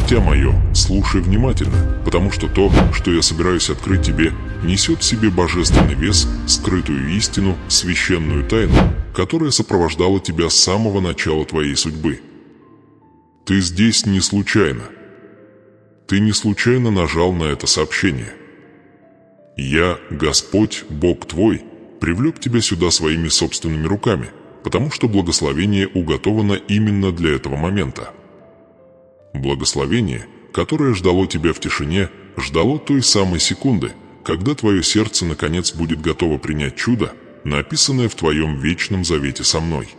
Дитя мое, слушай внимательно, потому что то, что я собираюсь открыть тебе, несет в себе божественный вес, скрытую истину, священную тайну, которая сопровождала тебя с самого начала твоей судьбы. Ты здесь не случайно. Ты не случайно нажал на это сообщение. Я, Господь, Бог твой, привлек тебя сюда своими собственными руками, потому что благословение уготовано именно для этого момента. Благословение, которое ждало тебя в тишине, ждало той самой секунды, когда твое сердце наконец будет готово принять чудо, написанное в твоем вечном завете со мной.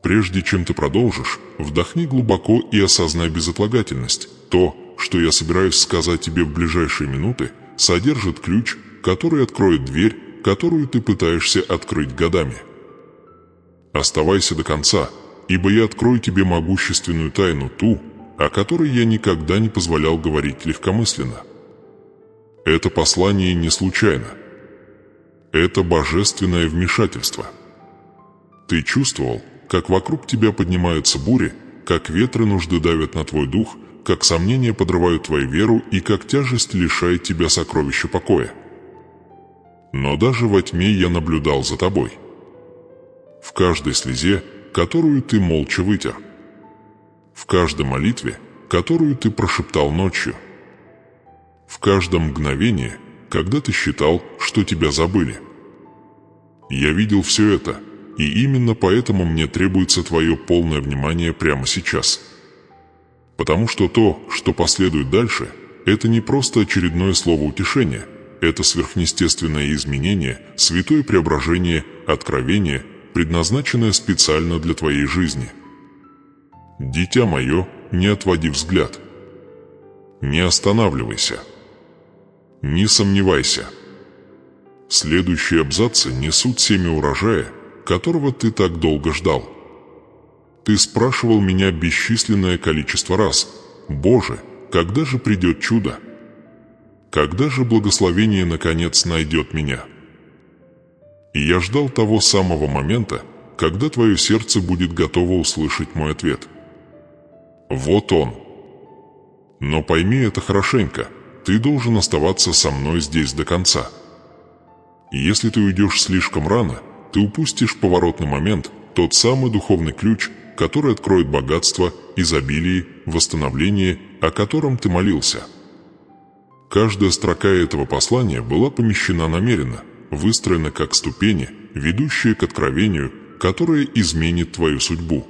Прежде чем ты продолжишь, вдохни глубоко и осознай безотлагательность. То, что я собираюсь сказать тебе в ближайшие минуты, содержит ключ, который откроет дверь, которую ты пытаешься открыть годами. Оставайся до конца, ибо я открою тебе могущественную тайну, ту, о которой я никогда не позволял говорить легкомысленно. Это послание не случайно. Это божественное вмешательство. Ты чувствовал, как вокруг тебя поднимаются бури, как ветры нужды давят на твой дух, как сомнения подрывают твою веру и как тяжесть лишает тебя сокровища покоя. Но даже во тьме я наблюдал за тобой. В каждой слезе, которую ты молча вытер. В каждой молитве, которую ты прошептал ночью. В каждом мгновении, когда ты считал, что тебя забыли. Я видел все это, и именно поэтому мне требуется твое полное внимание прямо сейчас. Потому что то, что последует дальше, это не просто очередное слово утешения, это сверхъестественное изменение, святое преображение, откровение, предназначенное специально для твоей жизни. Дитя мое, не отводи взгляд. Не останавливайся. Не сомневайся. Следующие абзацы несут семя урожая, которого ты так долго ждал. Ты спрашивал меня бесчисленное количество раз: «Боже, когда же придет чудо? Когда же благословение наконец найдет меня?» И я ждал того самого момента, когда твое сердце будет готово услышать мой ответ. Вот он. Но пойми это хорошенько, ты должен оставаться со мной здесь до конца. Если ты уйдешь слишком рано, ты упустишь поворотный момент, тот самый духовный ключ, который откроет богатство, изобилие, восстановление, о котором ты молился. Каждая строка этого послания была помещена намеренно, выстроена как ступени, ведущие к откровению, которое изменит твою судьбу.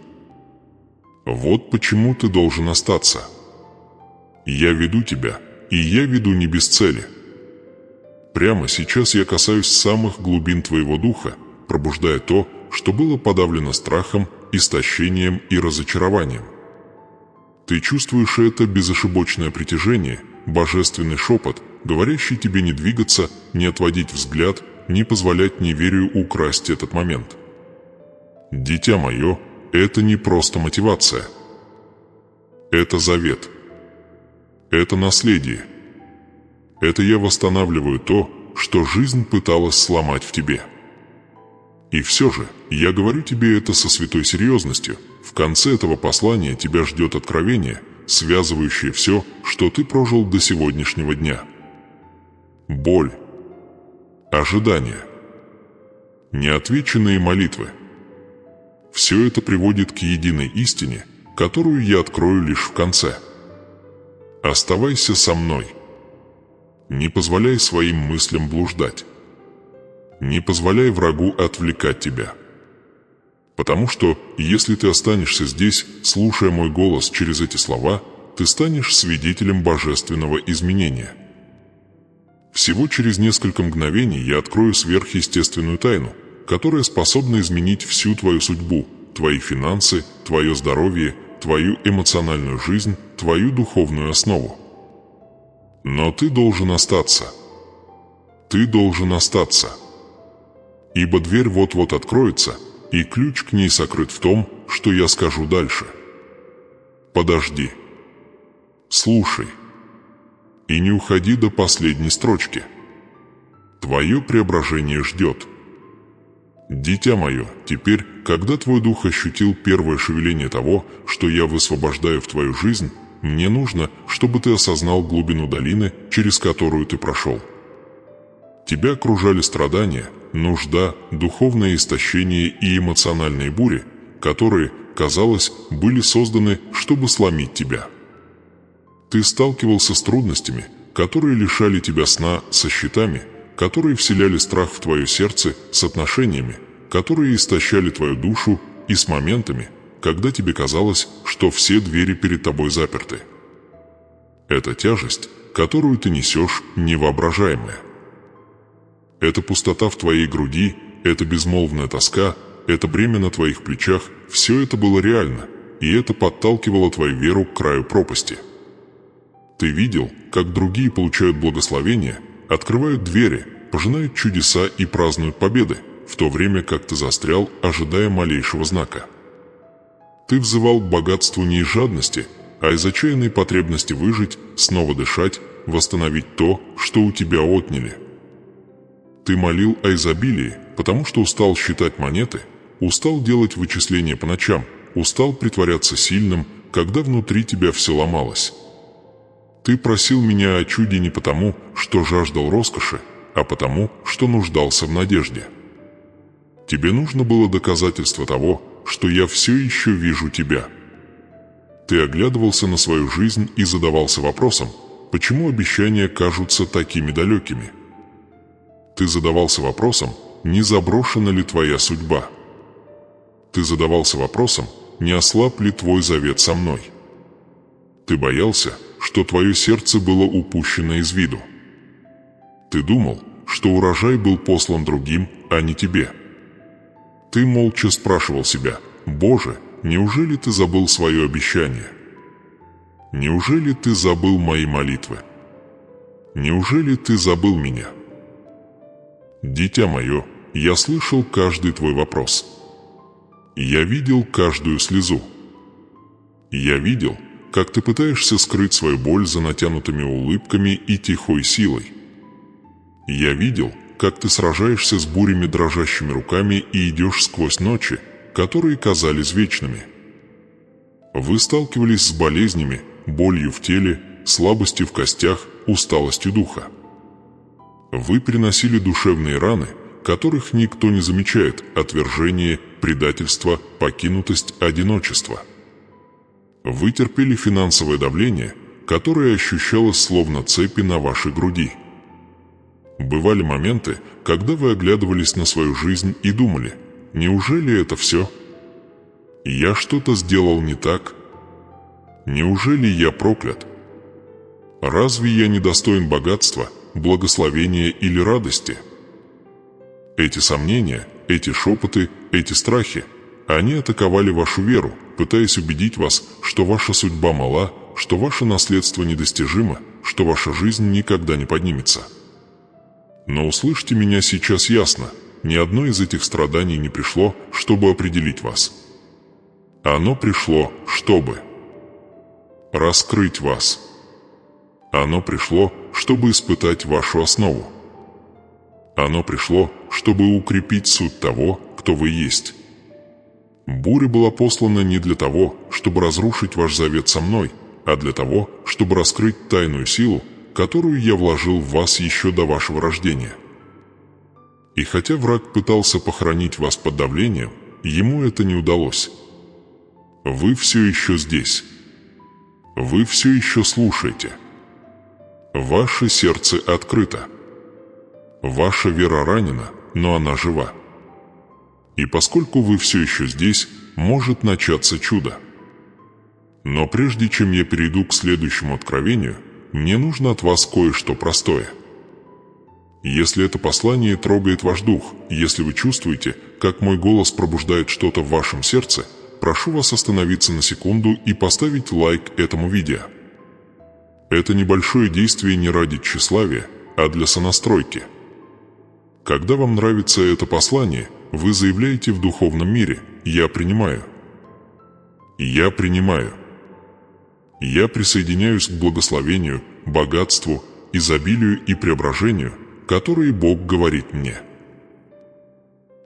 Вот почему ты должен остаться. Я веду тебя, и я веду не без цели. Прямо сейчас я касаюсь самых глубин твоего духа, пробуждая то, что было подавлено страхом, истощением и разочарованием. Ты чувствуешь это безошибочное притяжение, божественный шепот, говорящий тебе не двигаться, не отводить взгляд, не позволять неверию украсть этот момент. Дитя мое, это не просто мотивация. Это завет. Это наследие. Это я восстанавливаю то, что жизнь пыталась сломать в тебе. И все же, я говорю тебе это со святой серьезностью. В конце этого послания тебя ждет откровение, связывающее все, что ты прожил до сегодняшнего дня. Боль. Ожидание. Неотвеченные молитвы. Все это приводит к единой истине, которую я открою лишь в конце. Оставайся со мной. Не позволяй своим мыслям блуждать. Не позволяй врагу отвлекать тебя. Потому что, если ты останешься здесь, слушая мой голос через эти слова, ты станешь свидетелем божественного изменения. Всего через несколько мгновений я открою сверхъестественную тайну, которая способна изменить всю твою судьбу, твои финансы, твое здоровье, твою эмоциональную жизнь, твою духовную основу. Но ты должен остаться. Ты должен остаться. Ибо дверь вот-вот откроется, и ключ к ней сокрыт в том, что я скажу дальше. Подожди. Слушай. И не уходи до последней строчки. Твое преображение ждет. Дитя мое, теперь, когда твой дух ощутил первое шевеление того, что я высвобождаю в твою жизнь, мне нужно, чтобы ты осознал глубину долины, через которую ты прошел. Тебя окружали страдания, нужда, духовное истощение и эмоциональные бури, которые, казалось, были созданы, чтобы сломить тебя. Ты сталкивался с трудностями, которые лишали тебя сна, со счетами, которые вселяли страх в твое сердце, с отношениями, которые истощали твою душу, и с моментами, когда тебе казалось, что все двери перед тобой заперты. Эта тяжесть, которую ты несешь, невоображаемая. Эта пустота в твоей груди, эта безмолвная тоска, это бремя на твоих плечах – все это было реально, и это подталкивало твою веру к краю пропасти. Ты видел, как другие получают благословения, открывают двери, пожинают чудеса и празднуют победы, в то время как ты застрял, ожидая малейшего знака. Ты взывал к богатству не из жадности, а из отчаянной потребности выжить, снова дышать, восстановить то, что у тебя отняли. Ты молил о изобилии, потому что устал считать монеты, устал делать вычисления по ночам, устал притворяться сильным, когда внутри тебя все ломалось. Ты просил меня о чуде не потому, что жаждал роскоши, а потому, что нуждался в надежде. Тебе нужно было доказательство того, что я все еще вижу тебя. Ты оглядывался на свою жизнь и задавался вопросом, почему обещания кажутся такими далекими. Ты задавался вопросом, не заброшена ли твоя судьба. Ты задавался вопросом, не ослаб ли твой завет со мной. Ты боялся, что твое сердце было упущено из виду. Ты думал, что урожай был послан другим, а не тебе. Ты молча спрашивал себя: «Боже, неужели ты забыл свое обещание? Неужели ты забыл мои молитвы? Неужели ты забыл меня?» Дитя мое, я слышал каждый твой вопрос. Я видел каждую слезу. Я видел, как ты пытаешься скрыть свою боль за натянутыми улыбками и тихой силой. Я видел, как ты сражаешься с бурями дрожащими руками и идешь сквозь ночи, которые казались вечными. Вы сталкивались с болезнями, болью в теле, слабостью в костях, усталостью духа. Вы приносили душевные раны, которых никто не замечает: отвержение, предательство, покинутость, одиночество. Вы терпели финансовое давление, которое ощущалось словно цепи на вашей груди. Бывали моменты, когда вы оглядывались на свою жизнь и думали: неужели это все? Я что-то сделал не так? Неужели я проклят? Разве я недостоин богатства, благословения или радости? Эти сомнения, эти шепоты, эти страхи, они атаковали вашу веру, пытаясь убедить вас, что ваша судьба мала, что ваше наследство недостижимо, что ваша жизнь никогда не поднимется. Но услышьте меня сейчас ясно: ни одно из этих страданий не пришло, чтобы определить вас. Оно пришло, чтобы раскрыть вас. Оно пришло, чтобы испытать вашу основу. Оно пришло, чтобы укрепить суть того, кто вы есть. Буря была послана не для того, чтобы разрушить ваш завет со мной, а для того, чтобы раскрыть тайную силу, которую я вложил в вас еще до вашего рождения. И хотя враг пытался похоронить вас под давлением, ему это не удалось. Вы все еще здесь. Вы все еще слушаете. Ваше сердце открыто. Ваша вера ранена, но она жива. И поскольку вы все еще здесь, может начаться чудо. Но прежде чем я перейду к следующему откровению, мне нужно от вас кое-что простое. Если это послание трогает ваш дух, если вы чувствуете, как мой голос пробуждает что-то в вашем сердце, прошу вас остановиться на секунду и поставить лайк этому видео. Это небольшое действие не ради тщеславия, а для сонастройки. Когда вам нравится это послание, вы заявляете в духовном мире: «Я принимаю». Я принимаю. Я присоединяюсь к благословению, богатству, изобилию и преображению, которые Бог говорит мне.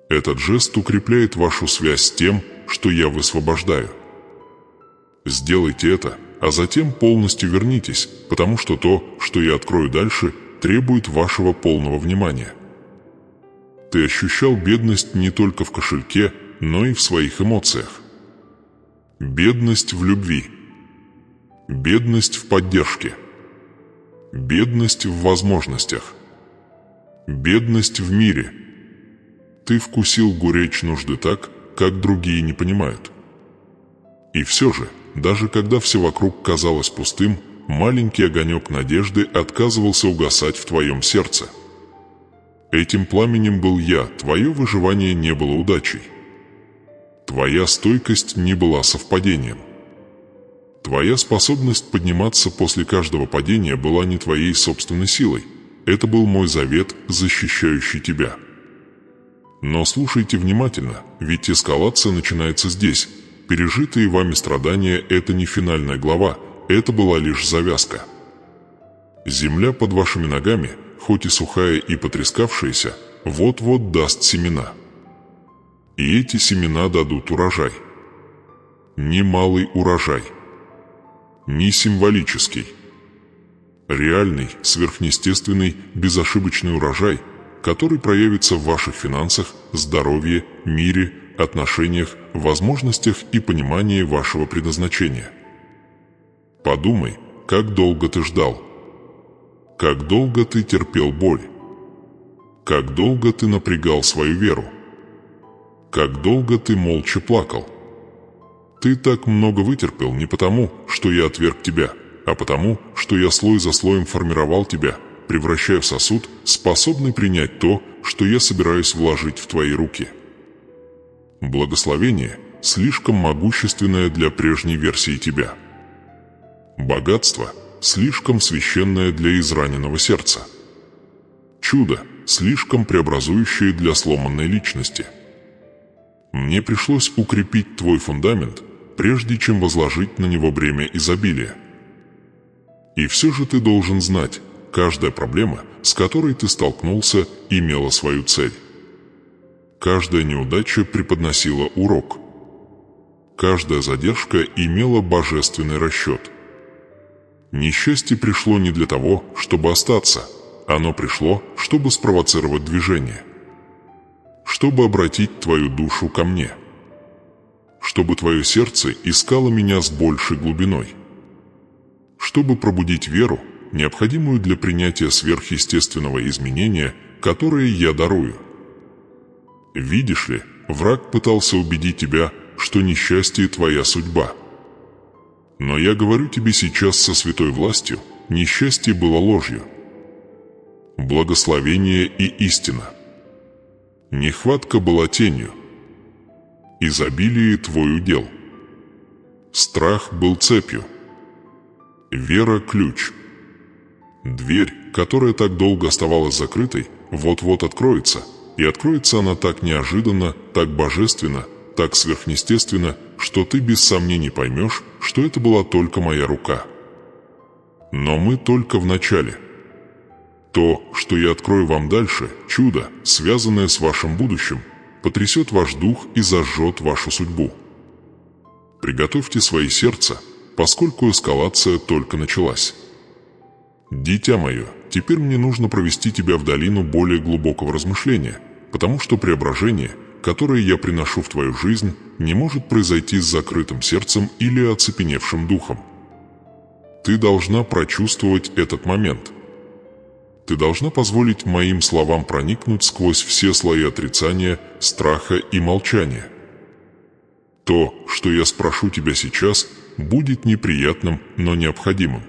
Этот жест укрепляет вашу связь с тем, что я высвобождаю. Сделайте это, а затем полностью вернитесь, потому что то, что я открою дальше, требует вашего полного внимания. Ты ощущал бедность не только в кошельке, но и в своих эмоциях. Бедность в любви. Бедность в поддержке. Бедность в возможностях. Бедность в мире. Ты вкусил горечь нужды так, как другие не понимают. И все же, даже когда все вокруг казалось пустым, маленький огонек надежды отказывался угасать в твоем сердце. Этим пламенем был я, твое выживание не было удачей. Твоя стойкость не была совпадением. Твоя способность подниматься после каждого падения была не твоей собственной силой. Это был мой завет, защищающий тебя. Но слушайте внимательно, ведь эскалация начинается здесь. Пережитые вами страдания – это не финальная глава, это была лишь завязка. Земля под вашими ногами, хоть и сухая и потрескавшаяся, вот-вот даст семена. И эти семена дадут урожай. Немалый урожай. Не символический. Реальный, сверхъестественный, безошибочный урожай, который проявится в ваших финансах, здоровье, мире, отношениях, возможностях и понимании вашего предназначения. Подумай, как долго ты ждал. Как долго ты терпел боль. Как долго ты напрягал свою веру. Как долго ты молча плакал. Ты так много вытерпел не потому, что я отверг тебя, а потому, что я слой за слоем формировал тебя, превращая в сосуд, способный принять то, что я собираюсь вложить в твои руки. Благословение слишком могущественное для прежней версии тебя. Богатство слишком священное для израненного сердца. Чудо слишком преобразующее для сломанной личности. Мне пришлось укрепить твой фундамент, прежде чем возложить на него бремя изобилия. И все же ты должен знать, каждая проблема, с которой ты столкнулся, имела свою цель. Каждая неудача преподносила урок. Каждая задержка имела божественный расчет. Несчастье пришло не для того, чтобы остаться, оно пришло, чтобы спровоцировать движение. Чтобы обратить твою душу ко мне. Чтобы твое сердце искало меня с большей глубиной. Чтобы пробудить веру, необходимую для принятия сверхъестественного изменения, которое я дарую. Видишь ли, враг пытался убедить тебя, что несчастье – твоя судьба. Но я говорю тебе сейчас со святой властью, несчастье было ложью. Благословение и истина. Нехватка была тенью. Изобилие твой удел. Страх был цепью. Вера – ключ. Дверь, которая так долго оставалась закрытой, вот-вот откроется, и откроется она так неожиданно, так божественно, так сверхъестественно, что ты без сомнений поймешь, что это была только моя рука. Но мы только в начале. То, что я открою вам дальше, чудо, связанное с вашим будущим, потрясет ваш дух и зажжет вашу судьбу. Приготовьте свои сердца, поскольку эскалация только началась. Дитя мое, теперь мне нужно провести тебя в долину более глубокого размышления, потому что преображение, которое я приношу в твою жизнь, не может произойти с закрытым сердцем или оцепеневшим духом. Ты должна прочувствовать этот момент. Ты должна позволить моим словам проникнуть сквозь все слои отрицания, страха и молчания. То, что я спрошу тебя сейчас, будет неприятным, но необходимым.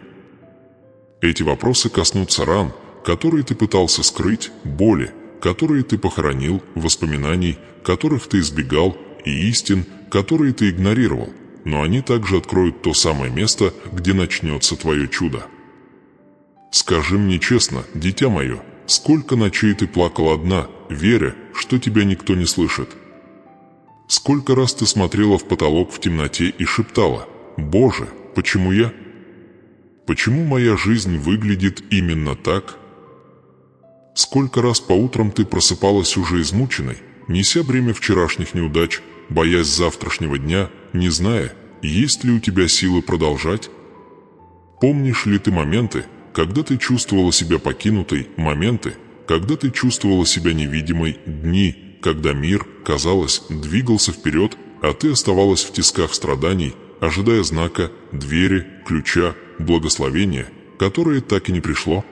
Эти вопросы коснутся ран, которые ты пытался скрыть, боли, которые ты похоронил, воспоминаний, которых ты избегал, и истин, которые ты игнорировал, но они также откроют то самое место, где начнется твое чудо. Скажи мне честно, дитя мое, сколько ночей ты плакала одна, веря, что тебя никто не слышит? Сколько раз ты смотрела в потолок в темноте и шептала: «Боже, почему я? Почему моя жизнь выглядит именно так?» Сколько раз по утрам ты просыпалась уже измученной, неся бремя вчерашних неудач, боясь завтрашнего дня, не зная, есть ли у тебя силы продолжать? Помнишь ли ты моменты, когда ты чувствовала себя покинутой, моменты, когда ты чувствовала себя невидимой, дни, когда мир, казалось, двигался вперед, а ты оставалась в тисках страданий, ожидая знака, двери, ключа, благословения, которое так и не пришло?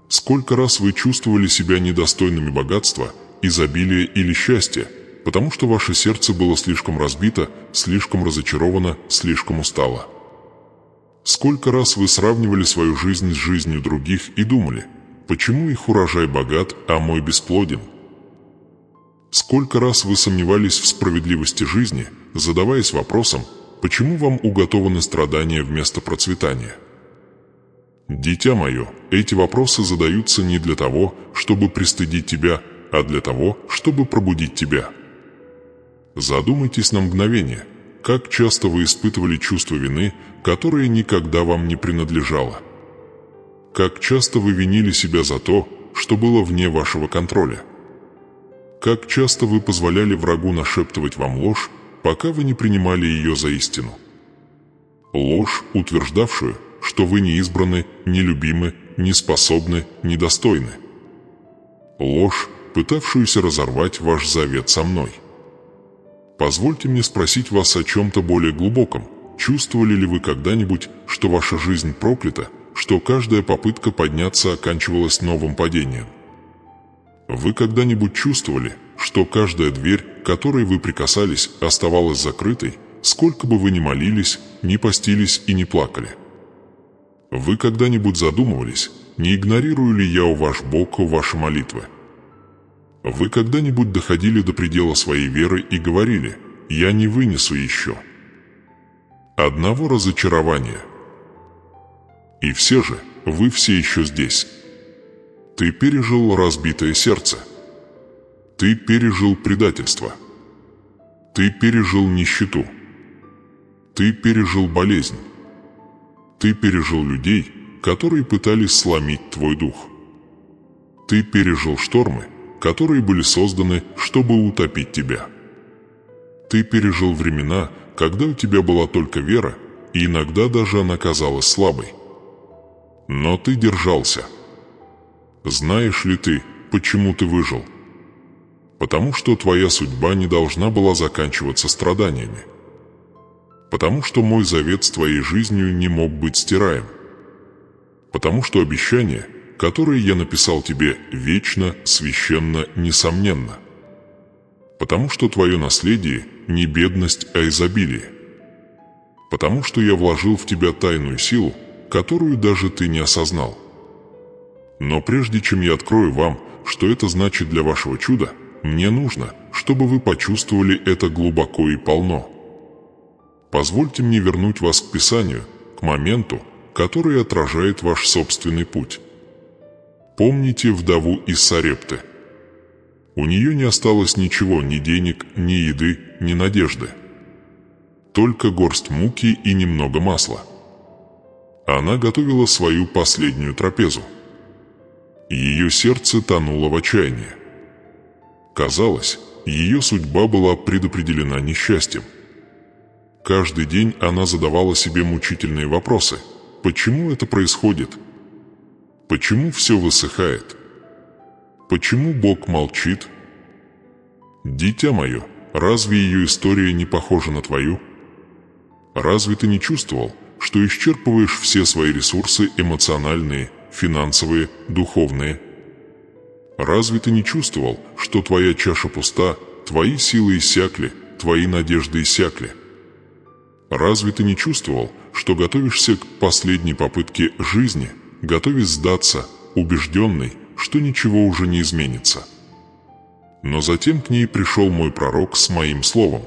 Сколько раз вы чувствовали себя недостойными богатства, изобилия или счастья, потому что ваше сердце было слишком разбито, слишком разочаровано, слишком устало? Сколько раз вы сравнивали свою жизнь с жизнью других и думали, почему их урожай богат, а мой бесплоден? Сколько раз вы сомневались в справедливости жизни, задаваясь вопросом, почему вам уготованы страдания вместо процветания? Дитя мое, эти вопросы задаются не для того, чтобы пристыдить тебя, а для того, чтобы пробудить тебя. Задумайтесь на мгновение, как часто вы испытывали чувство вины, которое никогда вам не принадлежало. Как часто вы винили себя за то, что было вне вашего контроля. Как часто вы позволяли врагу нашептывать вам ложь, пока вы не принимали ее за истину. Ложь, утверждавшую, что вы не избраны, не любимы, не способны, недостойны. Ложь, пытавшуюся разорвать ваш завет со мной. Позвольте мне спросить вас о чем-то более глубоком. Чувствовали ли вы когда-нибудь, что ваша жизнь проклята, что каждая попытка подняться оканчивалась новым падением? Вы когда-нибудь чувствовали, что каждая дверь, к которой вы прикасались, оставалась закрытой, сколько бы вы ни молились, ни постились и не плакали? Вы когда-нибудь задумывались, не игнорирую ли я у ваш Бог ваши молитвы? Вы когда-нибудь доходили до предела своей веры и говорили: «Я не вынесу еще одного разочарования». И все же, вы все еще здесь. Ты пережил разбитое сердце. Ты пережил предательство. Ты пережил нищету. Ты пережил болезнь. Ты пережил людей, которые пытались сломить твой дух. Ты пережил штормы, которые были созданы, чтобы утопить тебя. Ты пережил времена, когда у тебя была только вера, и иногда даже она казалась слабой. Но ты держался. Знаешь ли ты, почему ты выжил? Потому что твоя судьба не должна была заканчиваться страданиями. Потому что мой завет с твоей жизнью не мог быть стираем. Потому что обещание, которое я написал тебе, вечно, священно, несомненно. Потому что твое наследие не бедность, а изобилие. Потому что я вложил в тебя тайную силу, которую даже ты не осознал. Но прежде чем я открою вам, что это значит для вашего чуда, мне нужно, чтобы вы почувствовали это глубоко и полно. Позвольте мне вернуть вас к Писанию, к моменту, который отражает ваш собственный путь. Помните вдову из Сарепты. У нее не осталось ничего, ни денег, ни еды, ни надежды. Только горсть муки и немного масла. Она готовила свою последнюю трапезу. Ее сердце тонуло в отчаянии. Казалось, ее судьба была предопределена несчастьем. Каждый день она задавала себе мучительные вопросы. Почему это происходит? Почему все высыхает? Почему Бог молчит? Дитя мое, разве ее история не похожа на твою? Разве ты не чувствовал, что исчерпываешь все свои ресурсы эмоциональные, финансовые, духовные? Разве ты не чувствовал, что твоя чаша пуста, твои силы иссякли, твои надежды иссякли? Разве ты не чувствовал, что готовишься к последней попытке жизни, готовясь сдаться, убежденный, что ничего уже не изменится? Но затем к ней пришел мой пророк с моим словом.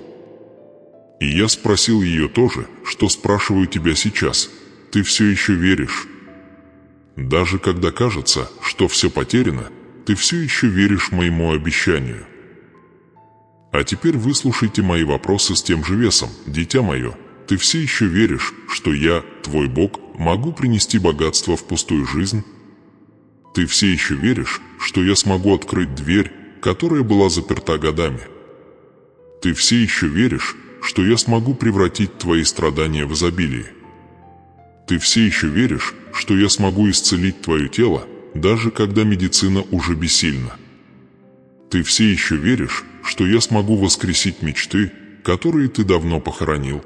И я спросил ее то же, что спрашиваю тебя сейчас. Ты все еще веришь? Даже когда кажется, что все потеряно, ты все еще веришь моему обещанию. А теперь выслушайте мои вопросы с тем же весом, дитя мое. Ты все еще веришь, что я, твой Бог, могу принести богатство в пустую жизнь? Ты все еще веришь, что я смогу открыть дверь, которая была заперта годами? Ты все еще веришь, что я смогу превратить твои страдания в изобилие? Ты все еще веришь, что я смогу исцелить твое тело, даже когда медицина уже бессильна. Ты все еще веришь, что я смогу воскресить мечты, которые ты давно похоронил.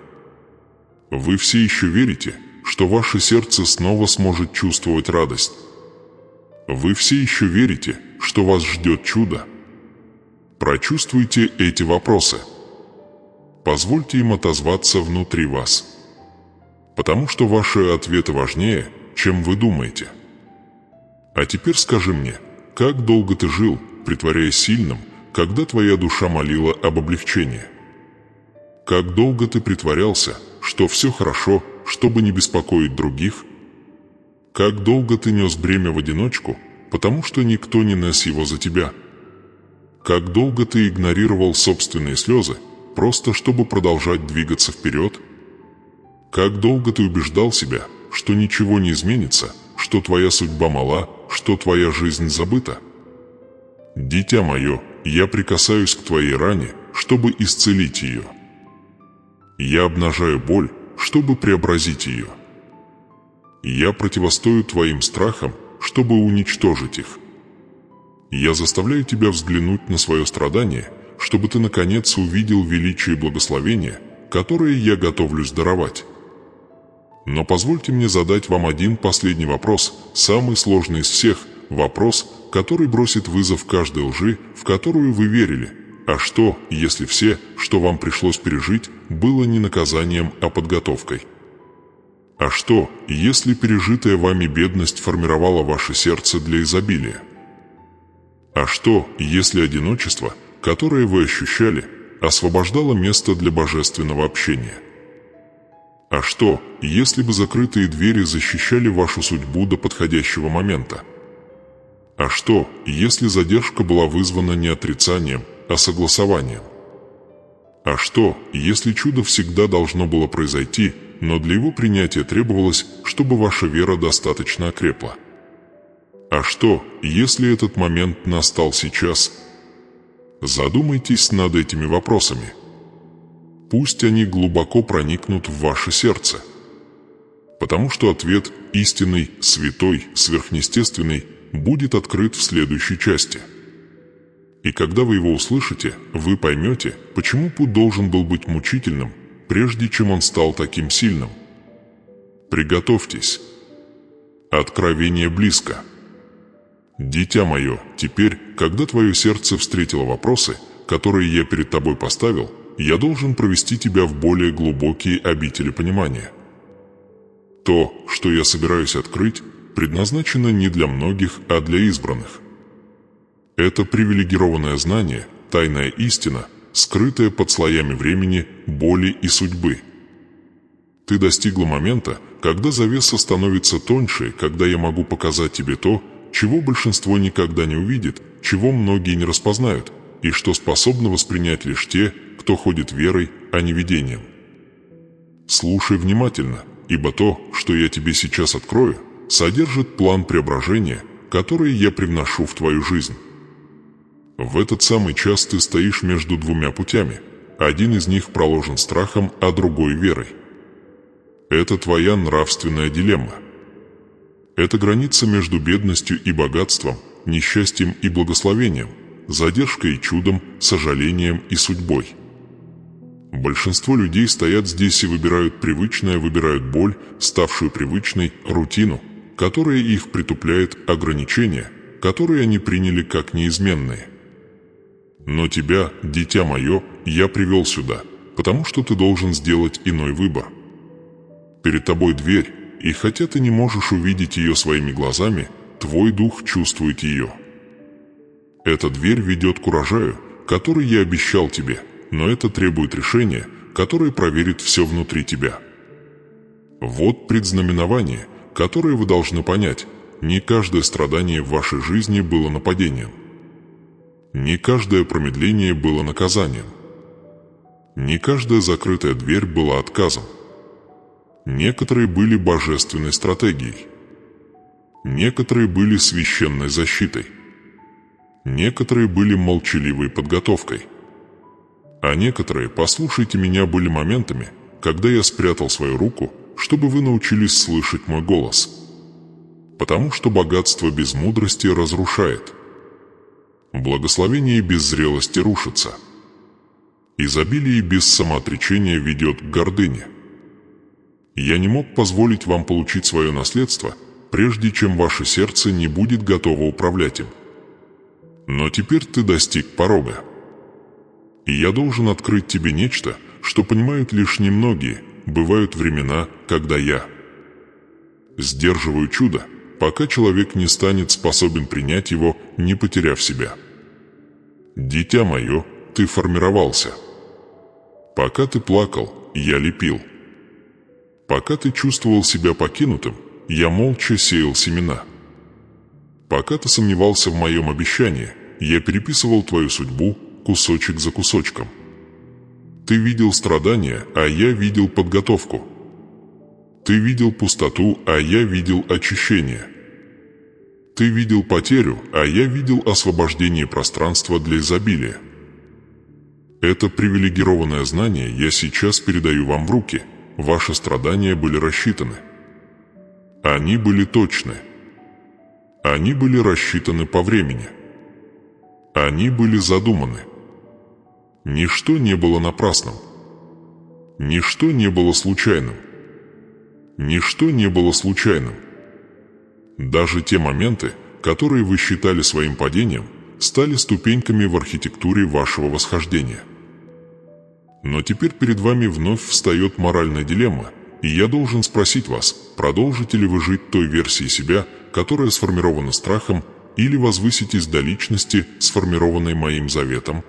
Вы все еще верите, что ваше сердце снова сможет чувствовать радость. Вы все еще верите, что вас ждет чудо. Прочувствуйте эти вопросы. Позвольте им отозваться внутри вас. Потому что ваши ответы важнее, чем вы думаете. А теперь скажи мне, как долго ты жил, притворяясь сильным, когда твоя душа молила об облегчении? Как долго ты притворялся, что все хорошо, чтобы не беспокоить других? Как долго ты нес бремя в одиночку, потому что никто не нес его за тебя? Как долго ты игнорировал собственные слезы, просто чтобы продолжать двигаться вперед? Как долго ты убеждал себя, что ничего не изменится, что твоя судьба мала, что твоя жизнь забыта? Дитя мое, я прикасаюсь к твоей ране, чтобы исцелить ее. Я обнажаю боль, чтобы преобразить ее. Я противостою твоим страхам, чтобы уничтожить их. Я заставляю тебя взглянуть на свое страдание, чтобы ты наконец увидел величие и благословение, которое я готовлюсь даровать. Но позвольте мне задать вам один последний вопрос, самый сложный из всех, вопрос, который бросит вызов каждой лжи, в которую вы верили. А что, если все, что вам пришлось пережить, было не наказанием, а подготовкой? А что, если пережитая вами бедность формировала ваше сердце для изобилия? А что, если одиночество, которое вы ощущали, освобождало место для божественного общения? А что, если бы закрытые двери защищали вашу судьбу до подходящего момента? А что, если задержка была вызвана не отрицанием, а согласованием? А что, если чудо всегда должно было произойти, но для его принятия требовалось, чтобы ваша вера достаточно окрепла? А что, если этот момент настал сейчас? Задумайтесь над этими вопросами. Пусть они глубоко проникнут в ваше сердце. Потому что ответ истинный, святой, сверхъестественный будет открыт в следующей части. И когда вы его услышите, вы поймете, почему путь должен был быть мучительным, прежде чем он стал таким сильным. Приготовьтесь. Откровение близко. Дитя мое, теперь, когда твое сердце встретило вопросы, которые я перед тобой поставил, я должен провести тебя в более глубокие обители понимания. То, что я собираюсь открыть, предназначено не для многих, а для избранных. Это привилегированное знание, тайная истина, скрытая под слоями времени, боли и судьбы. Ты достигла момента, когда завеса становится тоньше, когда я могу показать тебе то, чего большинство никогда не увидит, чего многие не распознают, и что способны воспринять лишь те, кто ходит верой, а не видением. Слушай внимательно, ибо то, что я тебе сейчас открою, содержит план преображения, который я привношу в твою жизнь. В этот самый час ты стоишь между двумя путями. Один из них проложен страхом, а другой верой. Это твоя нравственная дилемма. Это граница между бедностью и богатством, несчастьем и благословением, задержкой и чудом, сожалением и судьбой. Большинство людей стоят здесь и выбирают привычное, выбирают боль, ставшую привычной, рутину, которая их притупляет, ограничения, которые они приняли как неизменные. Но тебя, дитя мое, я привел сюда, потому что ты должен сделать иной выбор. Перед тобой дверь, и хотя ты не можешь увидеть ее своими глазами, твой дух чувствует ее. Эта дверь ведет к урожаю, который я обещал тебе, но это требует решения, которое проверит все внутри тебя. Вот предзнаменование, которое вы должны понять. Не каждое страдание в вашей жизни было нападением. Не каждое промедление было наказанием. Не каждая закрытая дверь была отказом. Некоторые были божественной стратегией. Некоторые были священной защитой. Некоторые были молчаливой подготовкой. А некоторые, послушайте меня, были моментами, когда я спрятал свою руку, чтобы вы научились слышать мой голос. Потому что богатство без мудрости разрушает. Благословение без зрелости рушится. Изобилие без самоотречения ведет к гордыне. Я не мог позволить вам получить свое наследство, прежде чем ваше сердце не будет готово управлять им. Но теперь ты достиг порога. И я должен открыть тебе нечто, что понимают лишь немногие. Бывают времена, когда я сдерживаю чудо, пока человек не станет способен принять его, не потеряв себя. Дитя мое, ты формировался. Пока ты плакал, я лепил. Пока ты чувствовал себя покинутым, я молча сеял семена. Пока ты сомневался в моем обещании, я переписывал твою судьбу кусочек за кусочком. Ты видел страдания, а я видел подготовку. Ты видел пустоту, а я видел очищение. Ты видел потерю, а я видел освобождение пространства для изобилия. Это привилегированное знание я сейчас передаю вам в руки. Ваши страдания были рассчитаны. Они были точны. Они были рассчитаны по времени. Они были задуманы. Ничто не было напрасным. Ничто не было случайным. Ничто не было случайным. Даже те моменты, которые вы считали своим падением, стали ступеньками в архитектуре вашего восхождения. Но теперь перед вами вновь встает моральная дилемма, и я должен спросить вас, продолжите ли вы жить той версией себя, которая сформирована страхом, или возвыситесь до личности, сформированной моим заветом?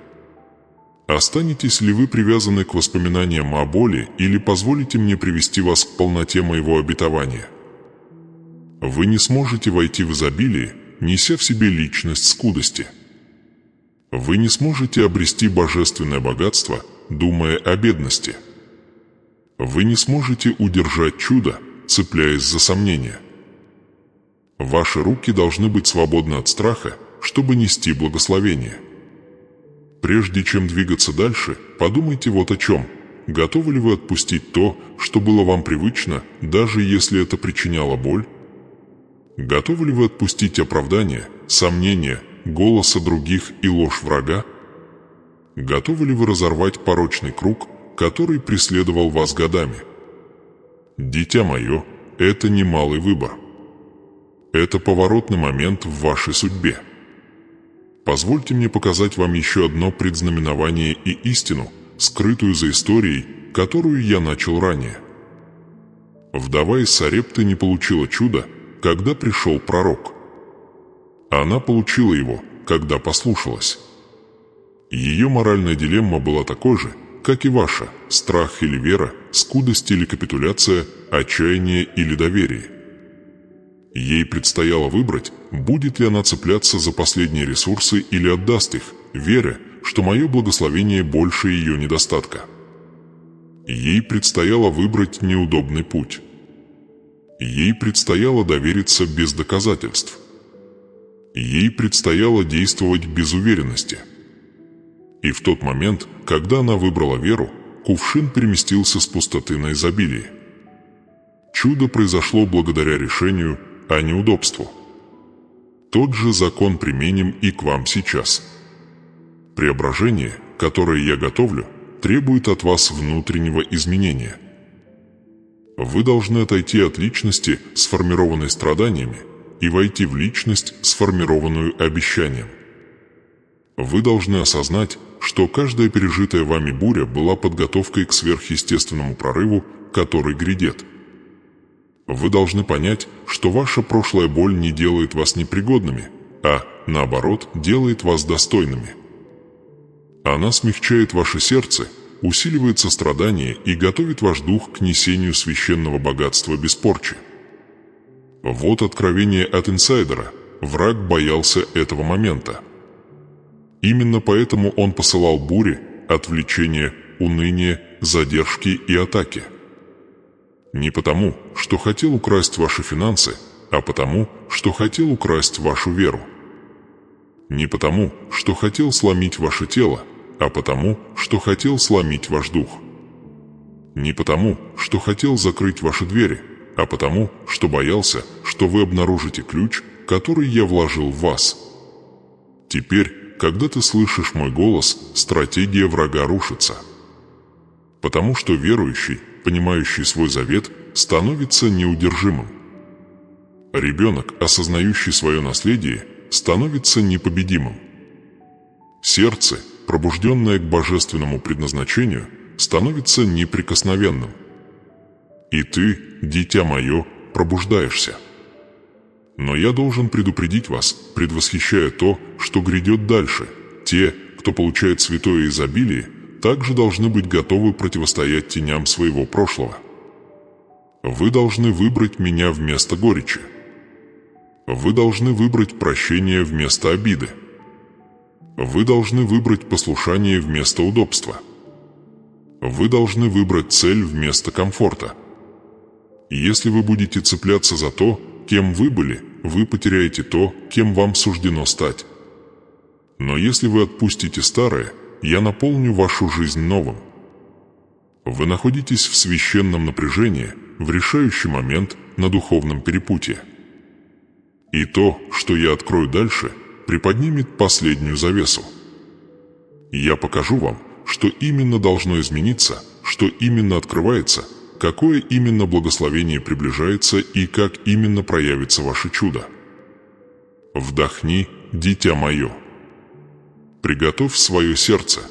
Останетесь ли вы привязаны к воспоминаниям о боли, или позволите мне привести вас к полноте моего обетования? Вы не сможете войти в изобилие, неся в себе личность скудости. Вы не сможете обрести божественное богатство, думая о бедности. Вы не сможете удержать чудо, цепляясь за сомнения. Ваши руки должны быть свободны от страха, чтобы нести благословение. Прежде чем двигаться дальше, подумайте вот о чем. Готовы ли вы отпустить то, что было вам привычно, даже если это причиняло боль? Готовы ли вы отпустить оправдания, сомнения, голоса других и ложь врага? Готовы ли вы разорвать порочный круг, который преследовал вас годами? Дитя мое, это немалый выбор. Это поворотный момент в вашей судьбе. Позвольте мне показать вам еще одно предзнаменование и истину, скрытую за историей, которую я начал ранее. Вдова из Сарепты не получила чуда, когда пришел пророк. Она получила его, когда послушалась. Ее моральная дилемма была такой же, как и ваша: страх или вера, скудость или капитуляция, отчаяние или доверие. Ей предстояло выбрать, будет ли она цепляться за последние ресурсы или отдаст их, веря, что мое благословение больше ее недостатка. Ей предстояло выбрать неудобный путь. Ей предстояло довериться без доказательств. Ей предстояло действовать без уверенности. И в тот момент, когда она выбрала веру, кувшин переместился с пустоты на изобилие. Чудо произошло благодаря решению, а не удобству. Тот же закон применим и к вам сейчас. Преображение, которое я готовлю, требует от вас внутреннего изменения. Вы должны отойти от личности, сформированной страданиями, и войти в личность, сформированную обещанием. Вы должны осознать, что каждая пережитая вами буря была подготовкой к сверхъестественному прорыву, который грядет. Вы должны понять, что ваша прошлая боль не делает вас непригодными, а, наоборот, делает вас достойными. Она смягчает ваше сердце, усиливает сострадание и готовит ваш дух к несению священного богатства без порчи. Вот откровение от инсайдера. Враг боялся этого момента. Именно поэтому он посылал бури, отвлечения, уныние, задержки и атаки. Не потому, что хотел украсть ваши финансы, а потому, что хотел украсть вашу веру. Не потому, что хотел сломить ваше тело, а потому, что хотел сломить ваш дух. Не потому, что хотел закрыть ваши двери, а потому, что боялся, что вы обнаружите ключ, который я вложил в вас. Теперь, когда ты слышишь мой голос, стратегия врага рушится. Потому что верующий, понимающий свой завет, становится неудержимым. Ребенок, осознающий свое наследие, становится непобедимым. Сердце, пробужденное к божественному предназначению, становится неприкосновенным. И ты, дитя мое, пробуждаешься. Но я должен предупредить вас, предвосхищая то, что грядет дальше. Те, кто получает святое изобилие, также должны быть готовы противостоять теням своего прошлого. Вы должны выбрать меня вместо горечи. Вы должны выбрать прощение вместо обиды. Вы должны выбрать послушание вместо удобства. Вы должны выбрать цель вместо комфорта. Если вы будете цепляться за то, кем вы были, вы потеряете то, кем вам суждено стать. Но если вы отпустите старое, я наполню вашу жизнь новым. Вы находитесь в священном напряжении, в решающий момент на духовном перепутье. И то, что я открою дальше, приподнимет последнюю завесу. Я покажу вам, что именно должно измениться, что именно открывается, какое именно благословение приближается и как именно проявится ваше чудо. Вдохни, дитя мое. Приготовь свое сердце.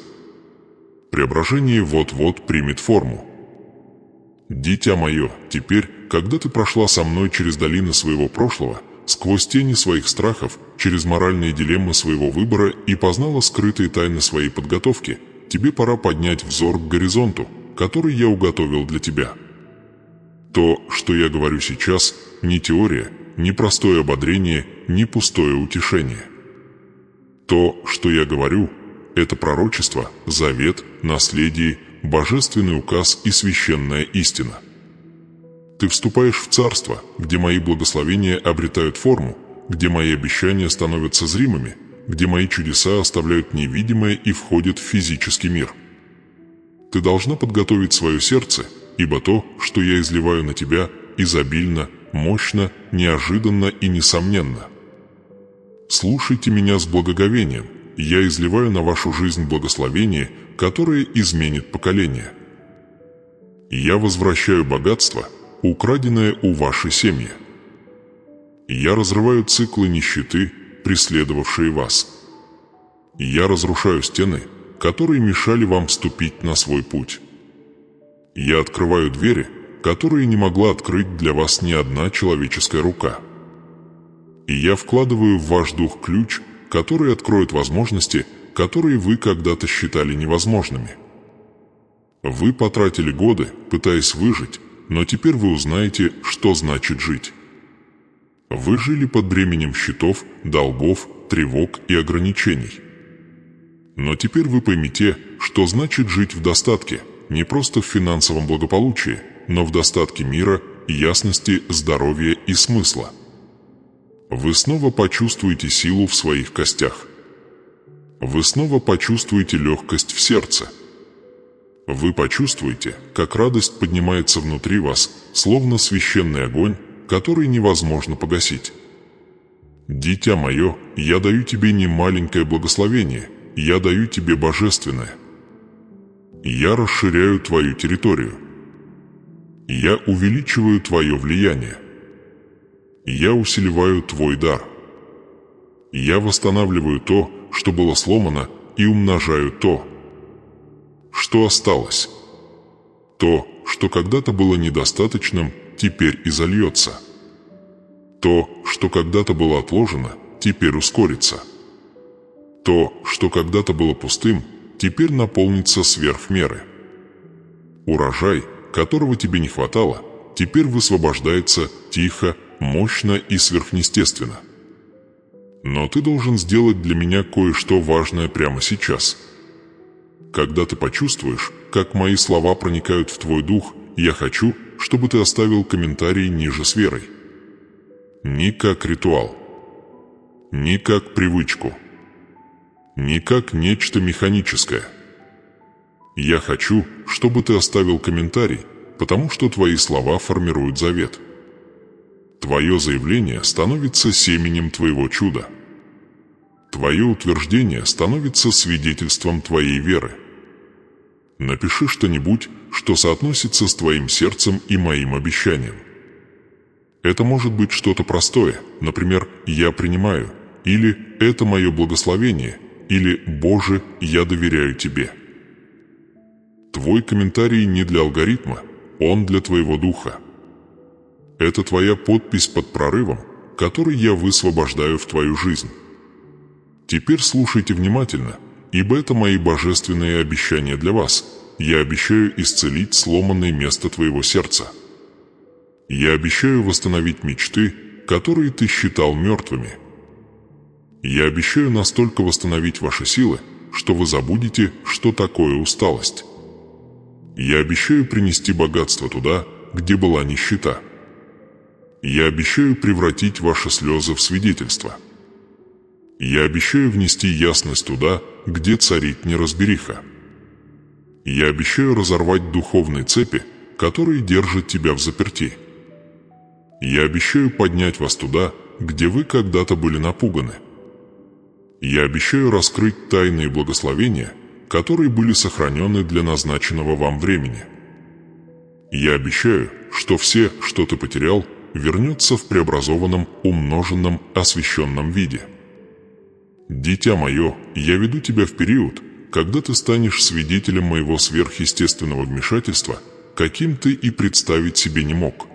Преображение вот-вот примет форму. Дитя мое, теперь, когда ты прошла со мной через долины своего прошлого, сквозь тени своих страхов, через моральные дилеммы своего выбора и познала скрытые тайны своей подготовки, тебе пора поднять взор к горизонту, который я уготовил для тебя. То, что я говорю сейчас, не теория, не простое ободрение, не пустое утешение. То, что я говорю, это пророчество, завет, наследие, божественный указ и священная истина. Ты вступаешь в царство, где мои благословения обретают форму, где мои обещания становятся зримыми, где мои чудеса оставляют невидимое и входят в физический мир. Ты должна подготовить свое сердце, ибо то, что я изливаю на тебя, изобильно, мощно, неожиданно и несомненно. Слушайте меня с благоговением, я изливаю на вашу жизнь благословение, которое изменит поколение. Я возвращаю богатство, украденное у вашей семьи. Я разрываю циклы нищеты, преследовавшие вас. Я разрушаю стены, которые мешали вам вступить на свой путь. Я открываю двери, которые не могла открыть для вас ни одна человеческая рука. И я вкладываю в ваш дух ключ, который откроет возможности, которые вы когда-то считали невозможными. Вы потратили годы, пытаясь выжить, но теперь вы узнаете, что значит жить. Вы жили под бременем счетов, долгов, тревог и ограничений. Но теперь вы поймете, что значит жить в достатке, не просто в финансовом благополучии, но в достатке мира, ясности, здоровья и смысла. Вы снова почувствуете силу в своих костях. Вы снова почувствуете легкость в сердце. Вы почувствуете, как радость поднимается внутри вас, словно священный огонь, который невозможно погасить. Дитя мое, я даю тебе не маленькое благословение, я даю тебе божественное. Я расширяю твою территорию. Я увеличиваю твое влияние. Я усиливаю твой дар. Я восстанавливаю то, что было сломано, и умножаю то, что осталось. То, что когда-то было недостаточным, теперь изольется. То, что когда-то было отложено, теперь ускорится. То, что когда-то было пустым, теперь наполнится сверх меры. Урожай, которого тебе не хватало, теперь высвобождается тихо, мощно и сверхъестественно. Но ты должен сделать для меня кое-что важное прямо сейчас. Когда ты почувствуешь, как мои слова проникают в твой дух, я хочу, чтобы ты оставил комментарий ниже с верой. Не как ритуал, не как привычку, не как нечто механическое. Я хочу, чтобы ты оставил комментарий, потому что твои слова формируют завет. Твое заявление становится семенем твоего чуда. Твое утверждение становится свидетельством твоей веры. Напиши что-нибудь, что соотносится с твоим сердцем и моим обещанием. Это может быть что-то простое, например, «Я принимаю», или «Это мое благословение», или «Боже, я доверяю тебе». Твой комментарий не для алгоритма, он для твоего духа. Это твоя подпись под прорывом, который я высвобождаю в твою жизнь. Теперь слушайте внимательно, ибо это мои божественные обещания для вас. Я обещаю исцелить сломанное место твоего сердца. Я обещаю восстановить мечты, которые ты считал мертвыми. Я обещаю настолько восстановить ваши силы, что вы забудете, что такое усталость. Я обещаю принести богатство туда, где была нищета. Я обещаю превратить ваши слезы в свидетельство. Я обещаю внести ясность туда, где царит неразбериха. Я обещаю разорвать духовные цепи, которые держат тебя в заперти. Я обещаю поднять вас туда, где вы когда-то были напуганы. Я обещаю раскрыть тайные благословения, которые были сохранены для назначенного вам времени. Я обещаю, что все, что ты потерял, вернется в преобразованном, умноженном, освященном виде. Дитя мое, я веду тебя в период, когда ты станешь свидетелем моего сверхъестественного вмешательства, каким ты и представить себе не мог.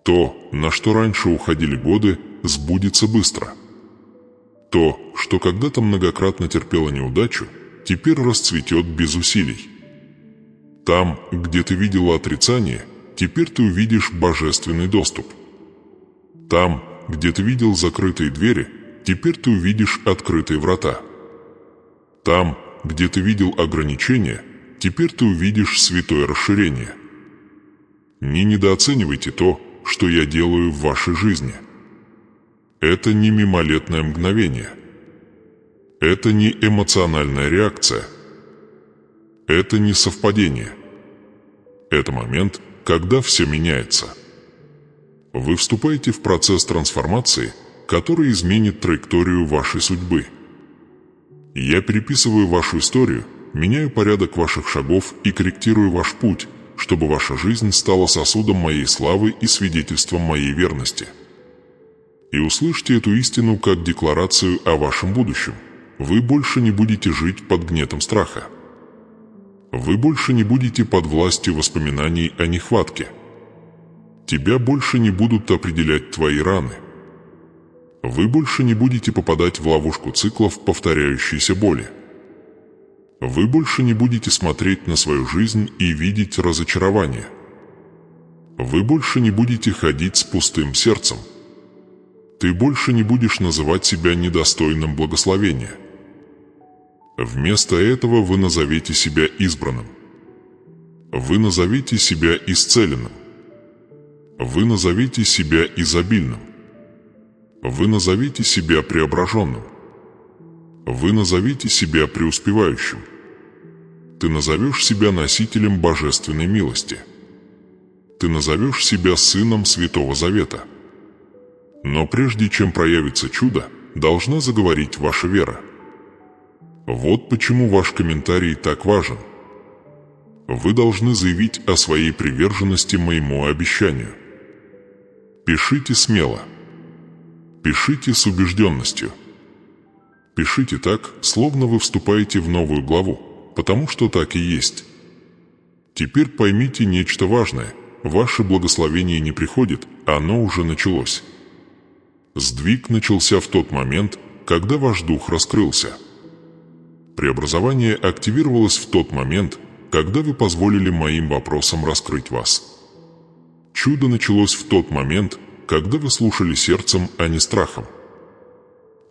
То, на что раньше уходили годы, сбудется быстро. То, что когда-то многократно терпело неудачу, теперь расцветет без усилий. Там, где ты видела отрицание, теперь ты увидишь божественный доступ. Там, где ты видел закрытые двери, теперь ты увидишь открытые врата. Там, где ты видел ограничения, теперь ты увидишь святое расширение. Не недооценивайте то, что я делаю в вашей жизни. Это не мимолетное мгновение. Это не эмоциональная реакция. Это не совпадение. Это момент, когда все меняется. Вы вступаете в процесс трансформации, который изменит траекторию вашей судьбы. Я переписываю вашу историю, меняю порядок ваших шагов и корректирую ваш путь, чтобы ваша жизнь стала сосудом моей славы и свидетельством моей верности. И услышьте эту истину как декларацию о вашем будущем. Вы больше не будете жить под гнетом страха. Вы больше не будете под властью воспоминаний о нехватке. Тебя больше не будут определять твои раны. Вы больше не будете попадать в ловушку циклов повторяющейся боли. Вы больше не будете смотреть на свою жизнь и видеть разочарование. Вы больше не будете ходить с пустым сердцем. Ты больше не будешь называть себя недостойным благословения. Вместо этого вы назовете себя избранным. Вы назовете себя исцеленным. Вы назовете себя изобильным. Вы назовите себя преображенным. Вы назовите себя преуспевающим. Ты назовешь себя носителем божественной милости. Ты назовешь себя сыном Святого Завета. Но прежде чем проявится чудо, должна заговорить ваша вера. Вот почему ваш комментарий так важен. Вы должны заявить о своей приверженности моему обещанию. Пишите смело. Пишите с убежденностью. Пишите так, словно вы вступаете в новую главу, потому что так и есть. Теперь поймите нечто важное. Ваше благословение не приходит, оно уже началось. Сдвиг начался в тот момент, когда ваш дух раскрылся. Преобразование активировалось в тот момент, когда вы позволили моим вопросам раскрыть вас. Чудо началось в тот момент, когда вы слушали сердцем, а не страхом.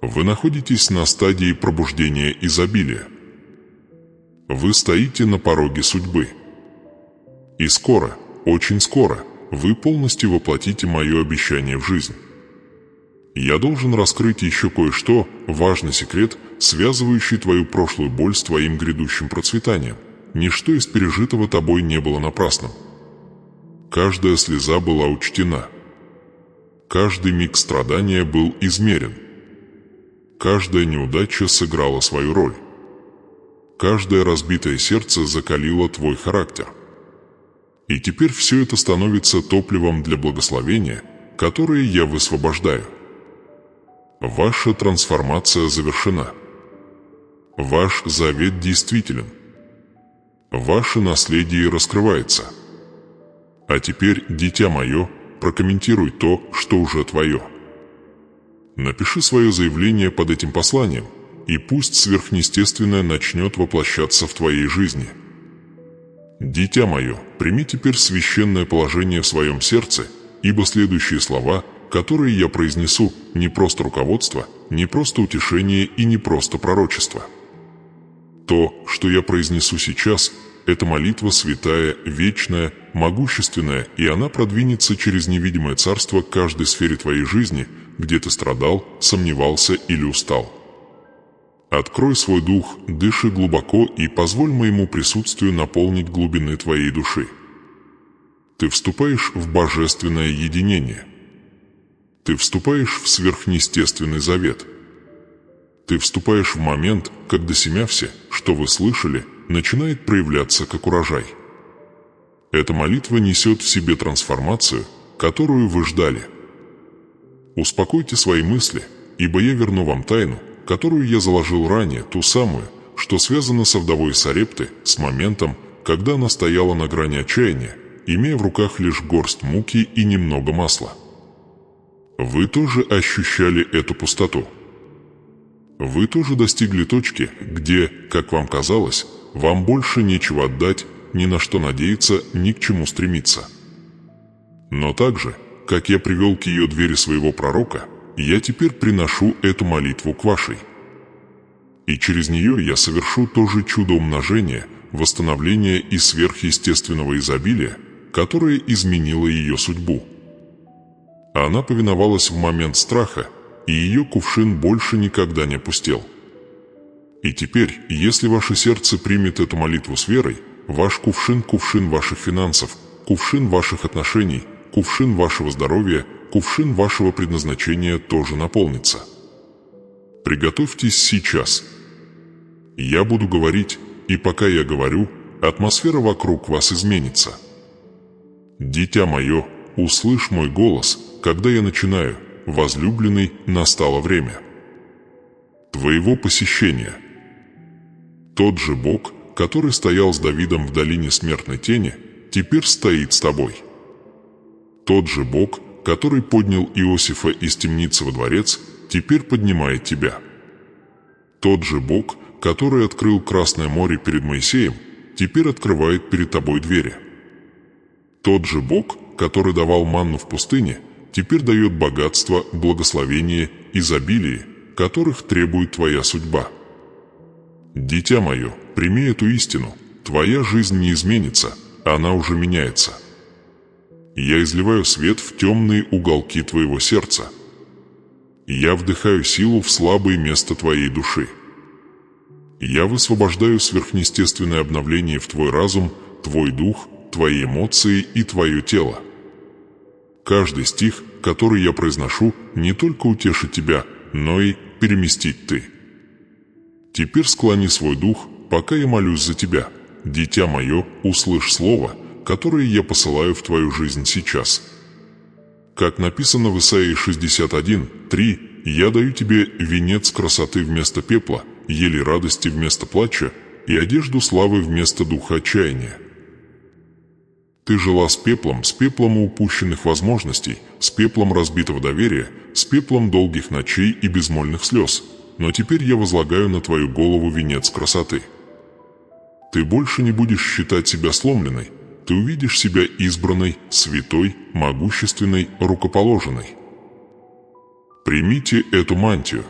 Вы находитесь на стадии пробуждения изобилия. Вы стоите на пороге судьбы. И скоро, очень скоро, вы полностью воплотите мое обещание в жизнь. Я должен раскрыть еще кое-что, важный секрет, связывающий твою прошлую боль с твоим грядущим процветанием. ничто из пережитого тобой не было напрасным. Каждая слеза была учтена. Каждый миг страдания был измерен. Каждая неудача сыграла свою роль. Каждое разбитое сердце закалило твой характер. И теперь все это становится топливом для благословения, которое я высвобождаю. Ваша трансформация завершена. Ваш завет действителен. Ваше наследие раскрывается. А теперь, дитя мое, прокомментируй то, что уже твое. Напиши свое заявление под этим посланием, и пусть сверхъестественное начнет воплощаться в твоей жизни. Дитя мое, прими теперь священное положение в своем сердце, ибо следующие слова, которые я произнесу, не просто руководство, не просто утешение и не просто пророчество. То, что я произнесу сейчас, это молитва святая, вечная, могущественная, и она продвинется через невидимое царство к каждой сфере твоей жизни, где ты страдал, сомневался или устал. Открой свой дух, дыши глубоко и позволь моему присутствию наполнить глубины твоей души. Ты вступаешь в божественное единение. Ты вступаешь в сверхъестественный завет. Ты вступаешь в момент, когда семя все, что вы слышали, начинает проявляться как урожай. Эта молитва несет в себе трансформацию, которую вы ждали. Успокойте свои мысли, ибо я верну вам тайну, которую я заложил ранее, ту самую, что связана со вдовой Сарепты, с моментом, когда она стояла на грани отчаяния, имея в руках лишь горсть муки и немного масла. Вы тоже ощущали эту пустоту. Вы тоже достигли точки, где, как вам казалось, вам больше нечего отдать, ни на что надеяться, ни к чему стремиться. Но так же, как я привел к ее двери своего пророка, я теперь приношу эту молитву к вашей. И через нее я совершу то же чудо умножения, восстановления и сверхъестественного изобилия, которое изменило ее судьбу. Она повиновалась в момент страха, и ее кувшин больше никогда не опустел. И теперь, если ваше сердце примет эту молитву с верой, ваш кувшин – кувшин ваших финансов, кувшин ваших отношений, кувшин вашего здоровья, кувшин вашего предназначения тоже наполнится. Приготовьтесь сейчас. Я буду говорить, и пока я говорю, атмосфера вокруг вас изменится. Дитя мое, услышь мой голос, когда я начинаю. Возлюбленный, настало время твоего посещения. Тот же Бог, который стоял с Давидом в долине смертной тени, теперь стоит с тобой. Тот же Бог, который поднял Иосифа из темницы во дворец, теперь поднимает тебя. Тот же Бог, который открыл Красное море перед Моисеем, теперь открывает перед тобой двери. Тот же Бог, который давал манну в пустыне, теперь дает богатство, благословение, изобилие, которых требует твоя судьба. Дитя мое, прими эту истину, твоя жизнь не изменится, она уже меняется. Я изливаю свет в темные уголки твоего сердца. Я вдыхаю силу в слабое место твоей души. Я высвобождаю сверхъестественное обновление в твой разум, твой дух, твои эмоции и твое тело. Каждый стих, который я произношу, не только утешит тебя, но и переместит ты. Теперь склони свой дух, пока я молюсь за тебя. Дитя мое, услышь слово, которое я посылаю в твою жизнь сейчас. Как написано в Исаии 61:3, «Я даю тебе венец красоты вместо пепла, елей радости вместо плача и одежду славы вместо духа отчаяния». Ты жила с пеплом упущенных возможностей, с пеплом разбитого доверия, с пеплом долгих ночей и безмольных слез, но теперь я возлагаю на твою голову венец красоты. Ты больше не будешь считать себя сломленной, ты увидишь себя избранной, святой, могущественной, рукоположенной. Примите эту мантию.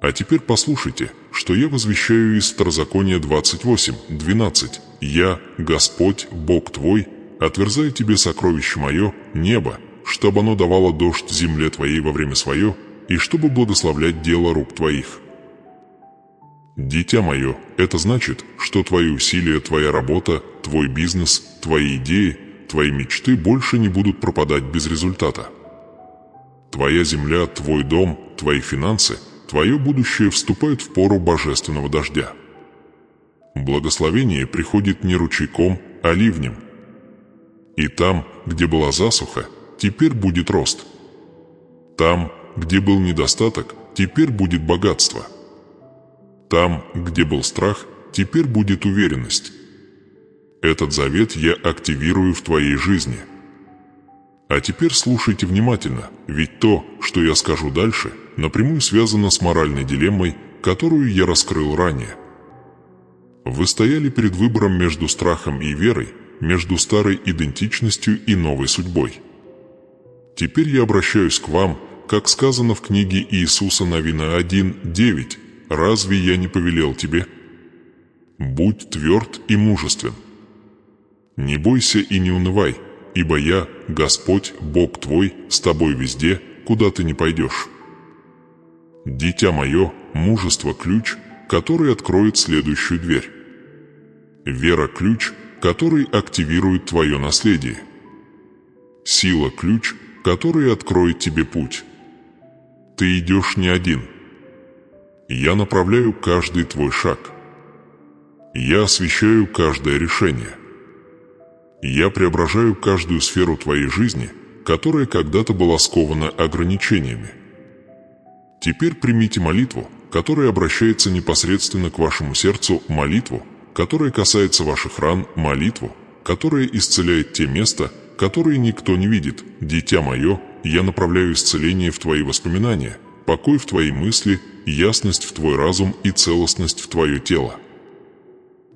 А теперь послушайте, что я возвещаю из Второзакония 28:12. «Я, Господь, Бог твой, отверзаю тебе сокровище мое, небо, чтобы оно давало дождь земле твоей во время свое, и чтобы благословлять дело рук твоих». Дитя мое, это значит, что твои усилия, твоя работа, твой бизнес, твои идеи, твои мечты больше не будут пропадать без результата. Твоя земля, твой дом, твои финансы, твое будущее вступают в пору божественного дождя. Благословение приходит не ручейком, а ливнем. И там, где была засуха, теперь будет рост. Там, где был недостаток, теперь будет богатство. Там, где был страх, теперь будет уверенность. Этот завет я активирую в твоей жизни. А теперь слушайте внимательно, ведь то, что я скажу дальше, напрямую связано с моральной дилеммой, которую я раскрыл ранее. Вы стояли перед выбором между страхом и верой, между старой идентичностью и новой судьбой. Теперь я обращаюсь к вам, как сказано в книге Иисуса Навина 1:9. «Разве я не повелел тебе? Будь тверд и мужествен. Не бойся и не унывай, ибо я, Господь, Бог твой, с тобой везде, куда ты не пойдешь». Дитя мое, мужество – ключ, который откроет следующую дверь. Вера – ключ, который активирует твое наследие. Сила – ключ, который откроет тебе путь. Ты идешь не один. Я направляю каждый твой шаг. Я освещаю каждое решение. Я преображаю каждую сферу твоей жизни, которая когда-то была скована ограничениями. Теперь примите молитву, которая обращается непосредственно к вашему сердцу, молитву, которая касается ваших ран, молитву, которая исцеляет те места, которые никто не видит. Дитя мое, я направляю исцеление в твои воспоминания, покой в твои мысли, ясность в твой разум и целостность в твое тело.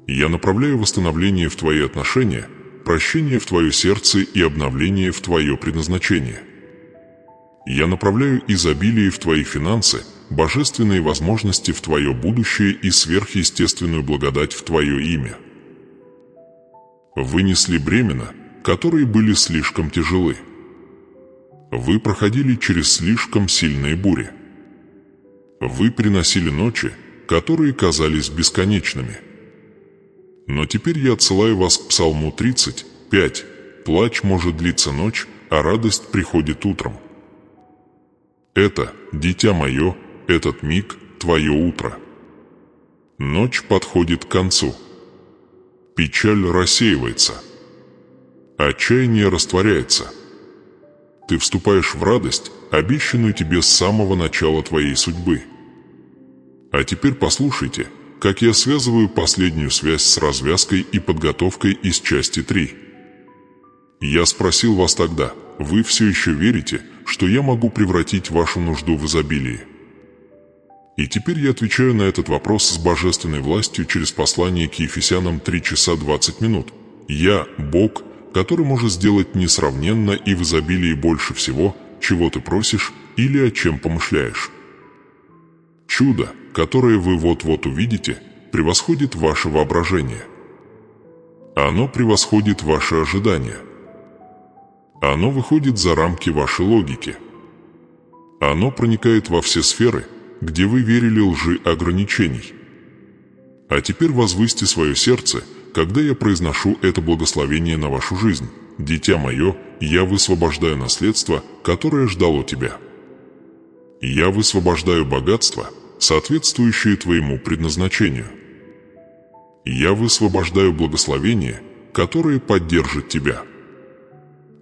Я направляю восстановление в твои отношения, прощение в твое сердце и обновление в твое предназначение. Я направляю изобилие в твои финансы, божественные возможности в твое будущее и сверхъестественную благодать в твое имя. Вы несли бремена, которые были слишком тяжелы. Вы проходили через слишком сильные бури. Вы приносили ночи, которые казались бесконечными. Но теперь я отсылаю вас к Псалму 35. «Плач может длиться ночь, а радость приходит утром». Это, дитя мое, этот миг – твое утро. Ночь подходит к концу. Печаль рассеивается. Отчаяние растворяется. Ты вступаешь в радость, обещанную тебе с самого начала твоей судьбы. А теперь послушайте, как я связываю последнюю связь с развязкой и подготовкой из части 3. Я спросил вас тогда, вы все еще верите, что я могу превратить вашу нужду в изобилие? И теперь я отвечаю на этот вопрос с божественной властью через послание к Ефесянам 3 часа 20 минут. Я – Бог, который может сделать несравненно и в изобилии больше всего, чего ты просишь или о чем помышляешь. Чудо, которое вы вот-вот увидите, превосходит ваше воображение. Оно превосходит ваши ожидания. Оно выходит за рамки вашей логики. Оно проникает во все сферы, где вы верили лжи ограничений. А теперь возвысьте свое сердце, когда я произношу это благословение на вашу жизнь. Дитя мое, я высвобождаю наследство, которое ждало тебя. Я высвобождаю богатство, соответствующее твоему предназначению. Я высвобождаю благословение, которое поддержит тебя.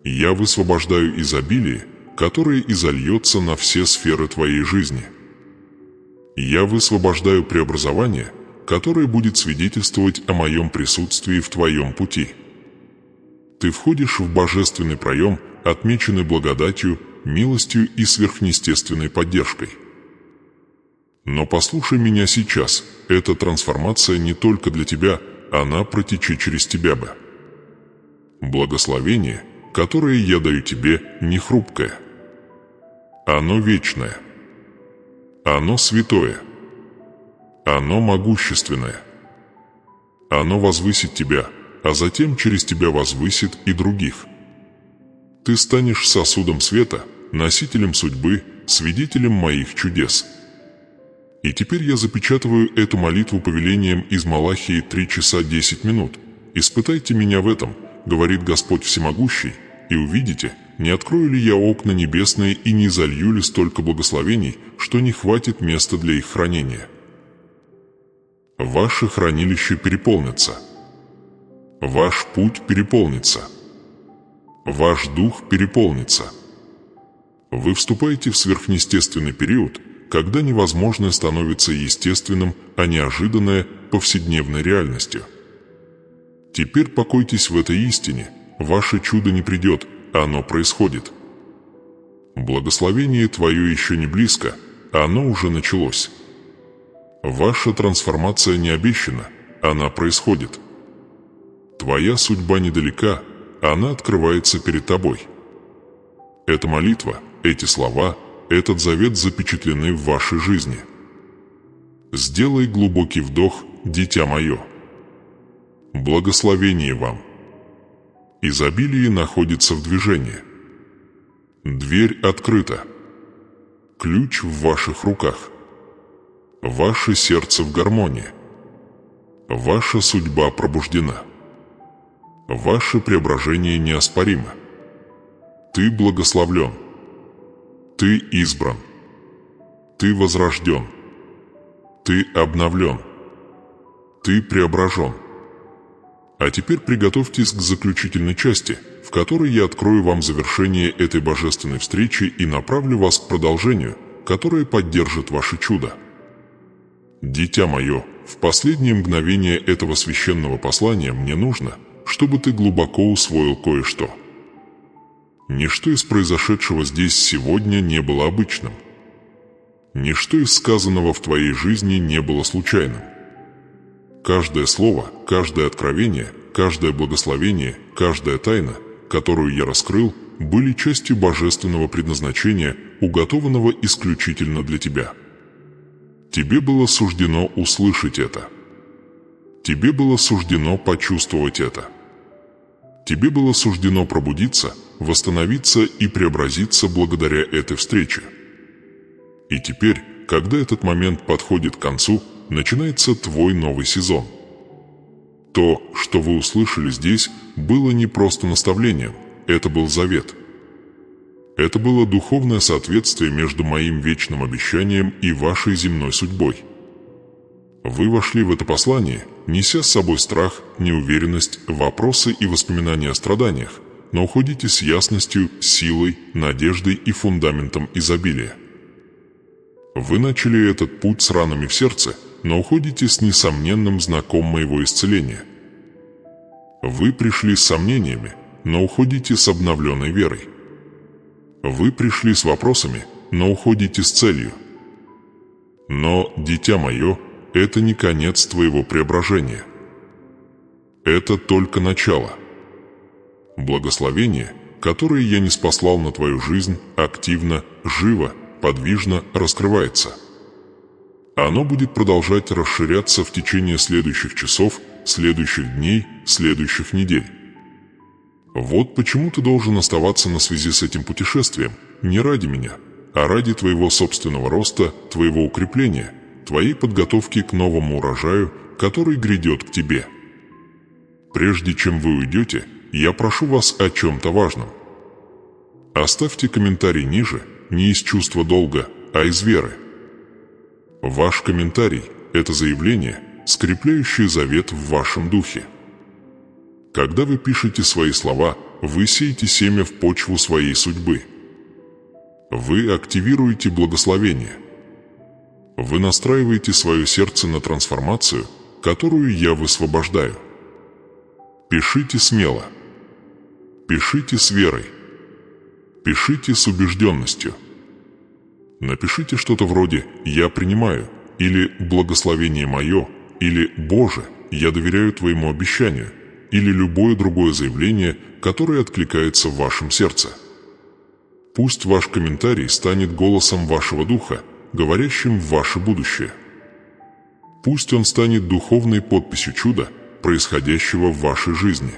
Я высвобождаю изобилие, которое изольется на все сферы твоей жизни. Я высвобождаю преобразование, которое будет свидетельствовать о моем присутствии в твоем пути. Ты входишь в божественный проем, отмеченный благодатью, милостью и сверхъестественной поддержкой. Но послушай меня сейчас, эта трансформация не только для тебя, она протечет через тебя бы. Благословение, которое я даю тебе, не хрупкое. Оно вечное. Оно святое. Оно могущественное. Оно возвысит тебя, а затем через тебя возвысит и других. Ты станешь сосудом света, носителем судьбы, свидетелем моих чудес. И теперь я запечатываю эту молитву повелением из Малахии 3 часа 10 минут. «Испытайте меня в этом, говорит Господь Всемогущий, и увидите, не открою ли я окна небесные и не залью ли столько благословений, что не хватит места для их хранения. Ваше хранилище переполнится. Ваш путь переполнится. Ваш дух переполнится. Вы вступаете в сверхъестественный период, когда невозможное становится естественным, а неожиданное – повседневной реальностью. Теперь покойтесь в этой истине, ваше чудо не придет, а оно происходит. Благословение твое еще не близко, а оно уже началось. Ваша трансформация не обещана, она происходит. Твоя судьба недалека, она открывается перед тобой. Эта молитва, эти слова, этот завет запечатлены в вашей жизни. Сделай глубокий вдох, дитя мое. Благословение вам. Изобилие находится в движении. Дверь открыта. Ключ в ваших руках. Ваше сердце в гармонии. Ваша судьба пробуждена. Ваше преображение неоспоримо. Ты благословлен. Ты избран. Ты возрожден. Ты обновлен. Ты преображен. А теперь приготовьтесь к заключительной части, в которой я открою вам завершение этой божественной встречи и направлю вас к продолжению, которое поддержит ваше чудо. Дитя мое, в последние мгновения этого священного послания мне нужно, чтобы ты глубоко усвоил кое-что. Ничто из произошедшего здесь сегодня не было обычным. Ничто из сказанного в твоей жизни не было случайным. Каждое слово, каждое откровение, каждое благословение, каждая тайна, которую я раскрыл, были частью божественного предназначения, уготованного исключительно для тебя. Тебе было суждено услышать это. Тебе было суждено почувствовать это. Тебе было суждено пробудиться, восстановиться и преобразиться благодаря этой встрече. И теперь, когда этот момент подходит к концу, начинается твой новый сезон. То, что вы услышали здесь, было не просто наставлением, это был завет. Это было духовное соответствие между моим вечным обещанием и вашей земной судьбой. Вы вошли в это послание, неся с собой страх, неуверенность, вопросы и воспоминания о страданиях, но уходите с ясностью, силой, надеждой и фундаментом изобилия. Вы начали этот путь с ранами в сердце, но уходите с несомненным знаком моего исцеления. Вы пришли с сомнениями, но уходите с обновленной верой. Вы пришли с вопросами, но уходите с целью. Но, дитя мое, это не конец твоего преображения. Это только начало. Благословение, которое я ниспослал на твою жизнь, активно, живо, подвижно раскрывается. Оно будет продолжать расширяться в течение следующих часов, следующих дней, следующих недель. Вот почему ты должен оставаться на связи с этим путешествием, не ради меня, а ради твоего собственного роста, твоего укрепления, твоей подготовки к новому урожаю, который грядет к тебе. Прежде чем вы уйдете, я прошу вас о чем-то важном. Оставьте комментарий ниже, не из чувства долга, а из веры. Ваш комментарий – это заявление, скрепляющее завет в вашем духе. Когда вы пишете свои слова, вы сеете семя в почву своей судьбы. Вы активируете благословение. Вы настраиваете свое сердце на трансформацию, которую я высвобождаю. Пишите смело. Пишите с верой. Пишите с убежденностью. Напишите что-то вроде «Я принимаю» или «Благословение мое» или «Боже, я доверяю твоему обещанию» или любое другое заявление, которое откликается в вашем сердце. Пусть ваш комментарий станет голосом вашего духа, говорящим в ваше будущее. Пусть он станет духовной подписью чуда, происходящего в вашей жизни.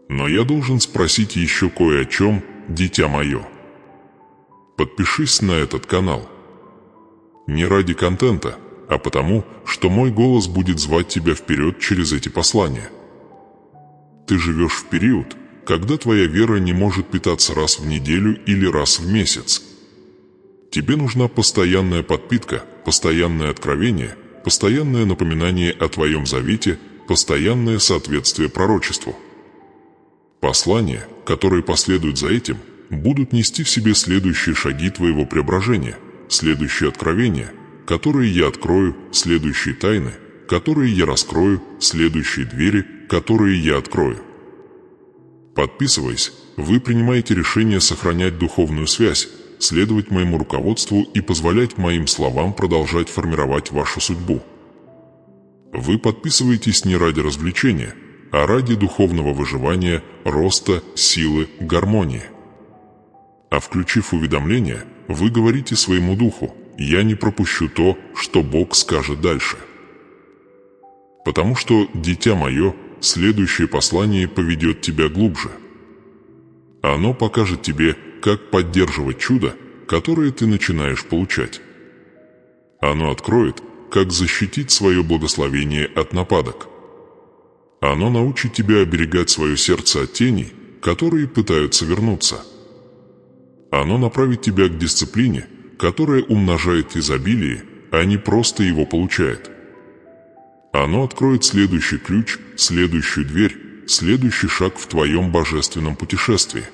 Но я должен спросить еще кое о чем, дитя мое. Подпишись на этот канал. Не ради контента, а потому, что мой голос будет звать тебя вперед через эти послания. Ты живешь в период, когда твоя вера не может питаться раз в неделю или раз в месяц. Тебе нужна постоянная подпитка, постоянное откровение, постоянное напоминание о твоем завете, постоянное соответствие пророчеству. Послания, которые последуют за этим, будут нести в себе следующие шаги твоего преображения, следующие откровения, которые я открою, следующие тайны, которые я раскрою, следующие двери, которые я открою. Подписываясь, вы принимаете решение сохранять духовную связь, следовать моему руководству и позволять моим словам продолжать формировать вашу судьбу. Вы подписываетесь не ради развлечения, а ради духовного выживания, роста, силы, гармонии. А включив уведомления, вы говорите своему духу: «Я не пропущу то, что Бог скажет дальше». Потому что, дитя мое, следующее послание поведет тебя глубже. Оно покажет тебе, как поддерживать чудо, которое ты начинаешь получать. Оно откроет, как защитить свое благословение от нападок. Оно научит тебя оберегать свое сердце от теней, которые пытаются вернуться. Оно направит тебя к дисциплине, которая умножает изобилие, а не просто его получает. Оно откроет следующий ключ, следующую дверь, следующий шаг в твоем божественном путешествии.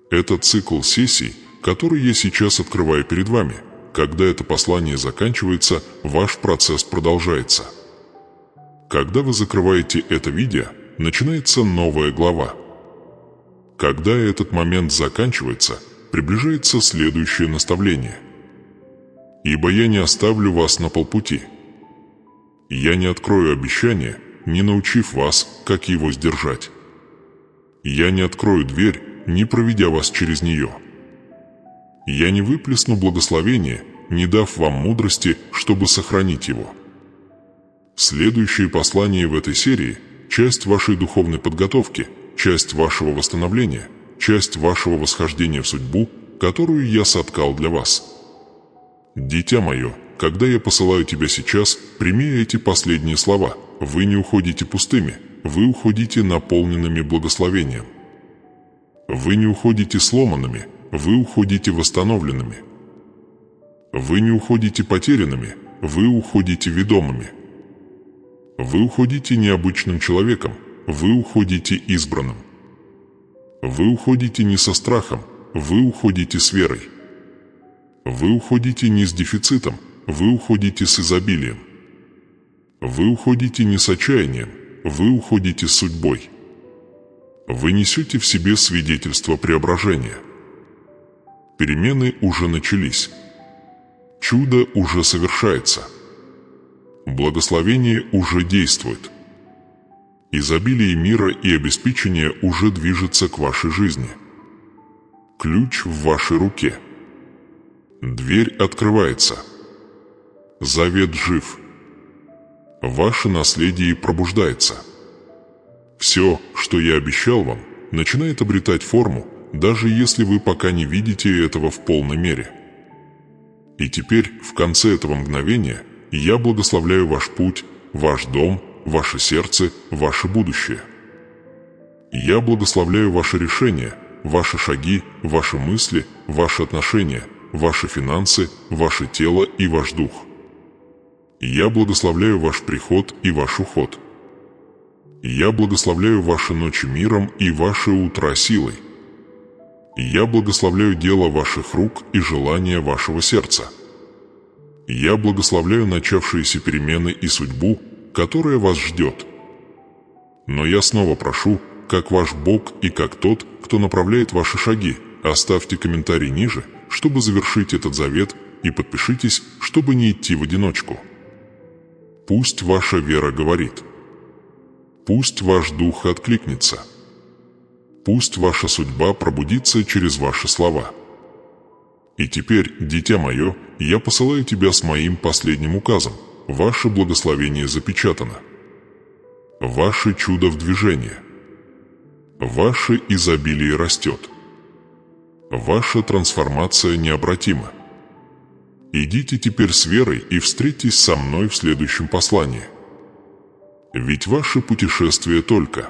Это цикл сессий, который я сейчас открываю перед вами. Когда это послание заканчивается, ваш процесс продолжается. Когда вы закрываете это видео, начинается новая глава. Когда этот момент заканчивается, приближается следующее наставление. «Ибо я не оставлю вас на полпути. Я не открою обещание, не научив вас, как его сдержать. Я не открою дверь, не проведя вас через нее. Я не выплесну благословение, не дав вам мудрости, чтобы сохранить его». Следующее послание в этой серии – часть вашей духовной подготовки, часть вашего восстановления, часть вашего восхождения в судьбу, которую я соткал для вас. Дитя мое, когда я посылаю тебя сейчас, прими эти последние слова. Вы не уходите пустыми, вы уходите наполненными благословением. Вы не уходите сломанными, вы уходите восстановленными. Вы не уходите потерянными, вы уходите ведомыми. Вы уходите необычным человеком, вы уходите избранным. Вы уходите не со страхом, вы уходите с верой. Вы уходите не с дефицитом, вы уходите с изобилием. Вы уходите не с отчаянием, вы уходите с судьбой. Вы несете в себе свидетельство преображения. Перемены уже начались. Чудо уже совершается. Благословение уже действует. Изобилие мира и обеспечения уже движется к вашей жизни. Ключ в вашей руке. Дверь открывается. Завет жив. Ваше наследие пробуждается. Все, что я обещал вам, начинает обретать форму, даже если вы пока не видите этого в полной мере. И теперь, в конце этого мгновения, я благословляю ваш путь, ваш дом, ваше сердце, ваше будущее. Я благословляю ваши решения, ваши шаги, ваши мысли, ваши отношения, ваши финансы, ваше тело и ваш дух. Я благословляю ваш приход и ваш уход. Я благословляю ваши ночи миром и ваши утра силой. Я благословляю дело ваших рук и желания вашего сердца. Я благословляю начавшиеся перемены и судьбу, которая вас ждет. Но я снова прошу, как ваш Бог и как тот, кто направляет ваши шаги, оставьте комментарий ниже, чтобы завершить этот завет, и подпишитесь, чтобы не идти в одиночку. Пусть ваша вера говорит. Пусть ваш дух откликнется. Пусть ваша судьба пробудится через ваши слова. И теперь, дитя мое, я посылаю тебя с моим последним указом. Ваше благословение запечатано. Ваше чудо в движении. Ваше изобилие растет. Ваша трансформация необратима. Идите теперь с верой и встретьтесь со мной в следующем послании. Ведь ваше путешествие только